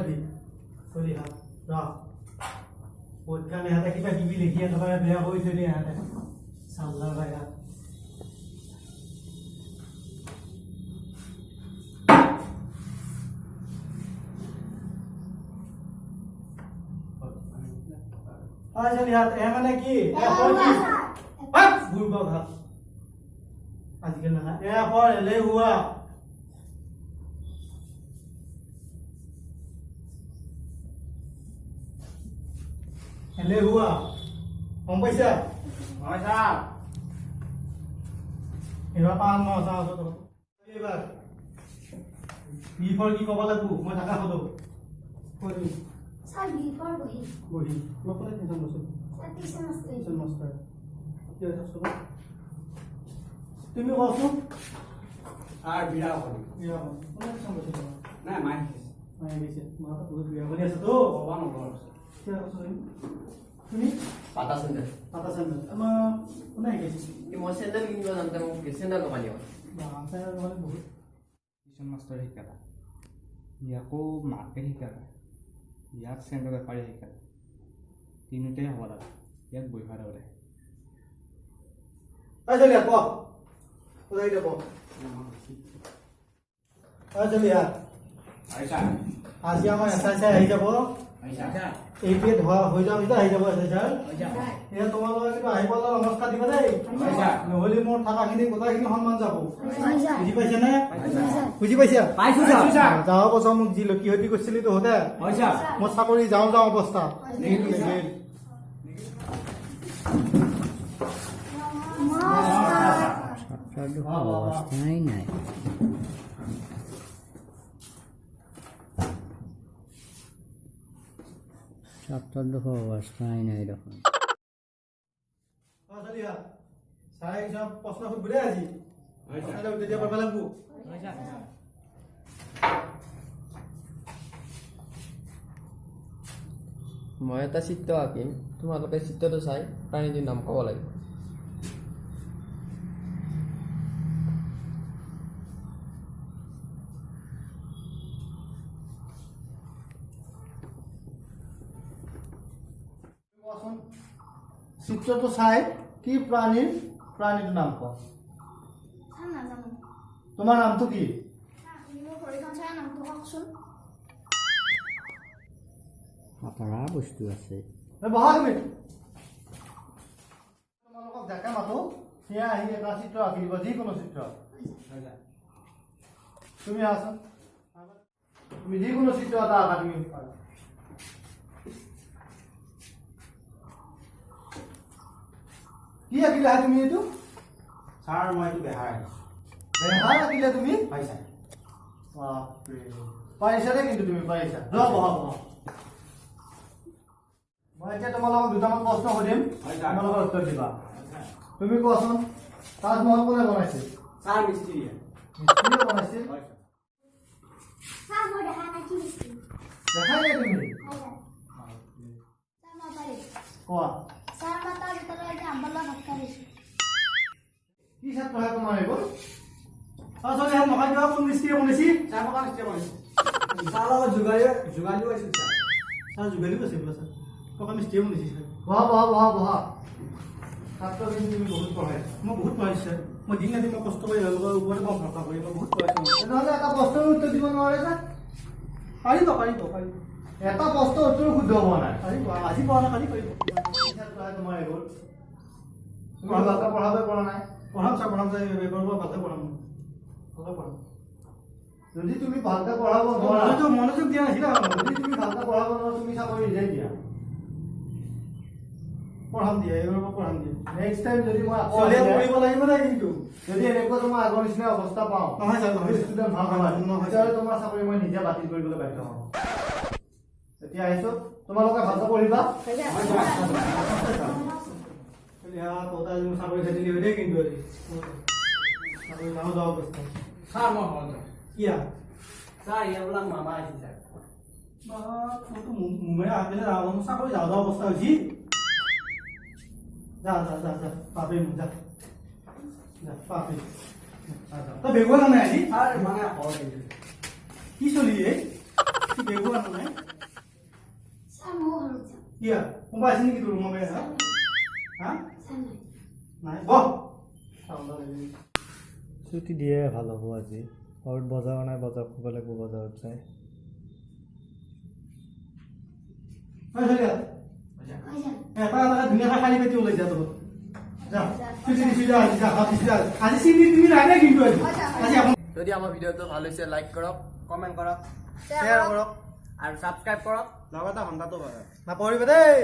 দি চলি হাত ৰ পৰীক্ষা নেহাতে কিবা কিবি লিখি একেবাৰে বেয়া কৰি থৈ দিয়ে ইহঁতে চাল্লা বাই চলি হাত মানে কি বুঢ় ঘাট আজিকালি নাহা এলেহুৱা এলেহুৱা গম পাইছা হয় ছাৰ এইবাৰ পাম ন এইবাৰ বিফৰ কি ক'ব লাগিব মই থাকা সদৌ কৰিম Sir, before বহি বহি মই ক'লে টিউশ্যন বস্তু Sir, tuition আছে টিউশ্যন মাষ্টাৰ তুমি কচোন ছাৰ বিৰা কৰি কোনে টিউশ্যন বস্তু নাই মাই মায়ে গৈছে মাহঁত বহুত বিয়া কৰি আছে তো ক'বা নকৰ তুমি পাতা চেণ্ডেল পাতা চেণ্ডেল আমাৰ কোনে শিকাইছে মই চেণ্ডেল কিনিব যাওঁতে মোক চেণ্ডেল দোকানী হ'ল বহুত টিউশ্যন মাষ্টৰ শিকালা ইয়াকো মাকে শিকালা ইয়াক চেণ্ডেল বেপাৰী শিকালা তিনিটাই হ'ব লাগে ইয়াক বহিব লাগে চলি ক ওলাই যাব চলি আহিছা আজি আমাৰ এছাই আহি যাব আহিছা এই পেট হৈ যাওঁ এতিয়া আহি যাব এছাই আহিছা এতিয়া তোমালোকে কিন্তু আহিব নমস্কাৰ দিব দেই নহ'লে মোৰ থাকাখিনি গোটাইখিনি সন্মান যাব বুজি পাইছে নে বুজি পাইছা পাইছো ছাৰ যাওঁ বছৰ মোক যি কিহতি কৈছিলি তহঁতে আহিছা মোৰ চাকৰি যাওঁ অৱস্থা অবস্থাই নাই ছাত্ৰৰ দুখ অৱস্থাই নাই দেখোন চাই সব প্ৰশ্ন সুধবো দেই আজি তেতিয়া পাব লাগব মই এটা চিত্ৰ আঁকিম তোমালোকে চিত্ৰটো চাই প্ৰাণীটোৰ নাম ক'ব লাগিব চিত্ৰটো চাই কি প্ৰাণীটোৰ নাম ক Sir, নাজানো তোমাৰ নামটো কি মোৰ পৰীক্ষা চাই নামটো কওকচোন সাঁতৰা বস্তু আছে বহা তুমি তোমালোকক যাকে মাতো সেয়া আহি এটা চিত্ৰ আঁকি দিব যিকোনো চিত্ৰ তুমি আছা তুমি যিকোনো চিত্ৰ এটা আঁকা তুমি পাৰা কি আঁকিলা তুমি এইটো ছাৰ মই এইটো বেহাৰ বেহাৰ আঁকিলা তুমি পাইছা বাপৰে পাৰিছা দেই কিন্তু তুমি পাৰিছা যোৱা বহা মই এতিয়া তোমালোকক দুটামান প্ৰশ্ন সুধিম তোমালোকৰ উত্তৰ দিবা তুমি কোৱাচোন তাজমহল কোনে বনাইছিল ছাৰ মিস্ত্ৰীয়ে মিস্ত্ৰীয়ে বনাইছিল Sir, মই দেখা নাই কি দিছিল দেখাই নাই তুমি Sir, মই পাৰি কোৱা Sir, মই তাৰ ভিতৰত এতিয়া আম্বালা ভাত খাইছো কি ছাত্ৰ হয় তোমাৰ এইবোৰ চলি হাত নখাই দিবা কোন মিস্ত্ৰীয়ে বনাইছিল ছাৰ মই মিস্ত্ৰীয়ে বনাইছো ছাৰ লগত যোগালিও আছিল ছাৰ ছাৰ যোগালিও আছে বোলা ছাৰ টকা মিস্ত্ৰীয়ে বনাইছিল ছাৰ বহা ছাত্ৰ কিন্তু তুমি বহুত পঢ়াইছা মই বহুত পঢ়াইছোঁ ছাৰ মই দিন ৰাতি মই কষ্ট কৰি তেওঁলোকৰ ওপৰতে মই ভৰসা কৰি মই বহুত পঢ়াইছোঁ তেনেহ'লে এটা প্ৰশ্নৰ উত্তৰ দিব নোৱাৰে যে পাৰিব এটা প্ৰশ্নৰ উত্তৰ শুদ্ধ হোৱা নাই পাৰিব আজি পঢ়া নাই কালি পাৰিব তোমাৰ এইবোৰ তুমি ভালকৈ পঢ়াব পৰা নাই পঢ়াম ছাৰ এইবাৰ মই ভালকৈ পঢ়াম যদি তুমি ভালকৈ পঢ়াব নোৱাৰা মনোযোগ দিয়া নাছিলা যদি তুমি ভালকৈ পঢ়াব নোৱাৰা তুমি চাকৰি ৰিজাইন দিয়া পঢ়াম দিয়া এইবাৰ মই পঢ়াম দিয়া নেক্সট টাইম যদি মই পঢ়িব লাগিব নাই কিন্তু যদি এনেকুৱা তোমাৰ আগৰ নিচিনা অৱস্থা পাওঁ নহয় ছাৰ নহয় ষ্টুডেণ্ট ভাল নহয় তেতিয়াহ'লে তোমাৰ চাকৰি মই নিজে বাতিল কৰিবলৈ বাধ্য হ'ম এতিয়া আহিছোঁ তোমালোকে ভালকৈ পঢ়িবা চাকৰি খাতিলি হৈ দেই কিন্তু চাকৰি ডাঙৰ যোৱা অৱস্থা ছাৰ মই হ'ল কিয়া ছাৰ ইয়াৰ বোলা মামা আহিছে ছাৰ মুম্বাই আহিলে চাকৰি যাওঁ যোৱা অৱস্থা হৈছে যা পাপে মোক যা পাপে তই বেগুৱা নাই আজি ছাৰ মানে হ'ল কি চলি বেগো আনা নাই স্যাৰ মো ঘৰত যাম কিয়া কোনোবা আছে নেকি তোৰ ৰুমত হা হা স্যার নাই নাই বহ চাউল লাগি ছুটি দিয়ে ভাল হ'ব আজি ঘৰত বজাৰ নাই বজাৰ কৰিব লাগিব বজাৰত যায় হয় হয় হৈ যাম এটা ধুনীয়াকৈ খালী পেটি ওলাই যা তোৰ যা ছুটি দিছোঁ যা আজি যা আজি চিনি তুমি নাই নাই কিন্তু আজি আপুনি যদি আমাৰ ভিডিঅ'টো ভাল হৈছে লাইক কৰক কমেণ্ট কৰক শ্বেয়াৰ কৰক আৰু ছাবস্ক্ৰাইব কৰক লগতে ঘণ্টাটো বাজক নাপাহৰিবা দেই